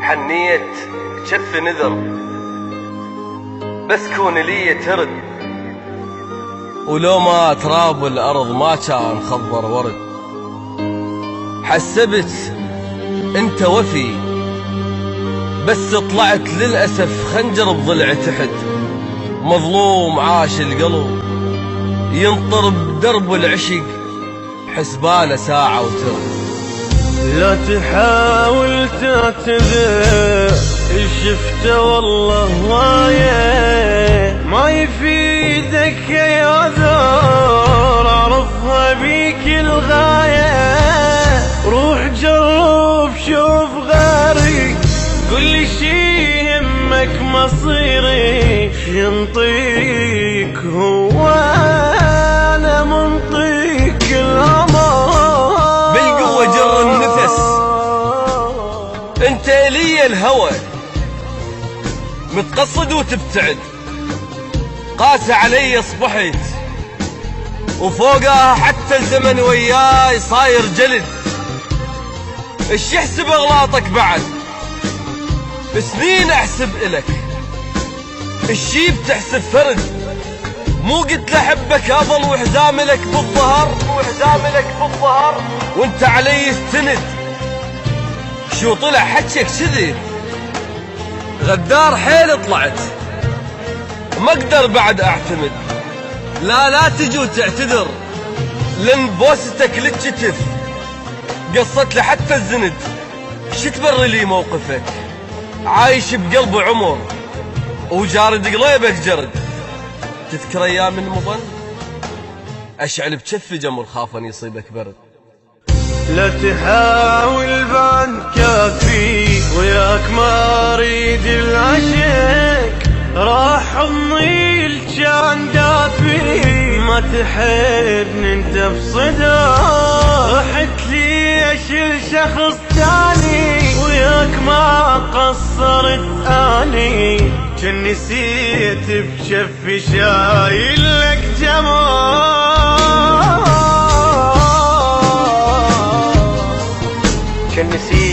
حنيت كف نذر بس كون لي ترد، ولو ما تراب الأرض ما كان خضر ورد. حسبت انت وفي بس طلعت للأسف خنجر بضلع تحت. مظلوم عاش القلب ينطر بدرب العشق حسباله ساعة وترد. لا تحاول تعتذر شفته والله هواية ما يفيدك يا ذر اعرفها بيك الغاية. روح جرب شوف غيري قل لي شي يهمك مصيري ينطيك هو انا منطيك الأمان. بالقوة جر النفس انت لي الهوى متقصد وتبتعد. قاسى علي صبحت وفوقها حتى الزمن وياي صاير جلد. ايش يحسب اغلاطك بعد سنين احسب الك الشي بتحسب فرد. مو قلت لحبك اظل وحزام لك بالظهر وانت علي استند. شو طلع حجك كذي غدار حيل طلعت ما اقدر بعد اعتمد. لا تجي وتعتذر لان بوستك للكتف قصت لي حتى الزند. شتبر لي موقفك عايش بقلب عمر وجارد قليبك جرد. تذكر ايام المظن اشعل بكفي جمر خاف ان يصيبك برد. لا تحاول بعد كافي وياك ما اريد العشق راح حضني الجان دافي ما تحبني انت بصدى. رحت لي اشيل شخص تاني وياك ما قصرت اني كن نسيت بشفي شايل لك جمال. كن نسيت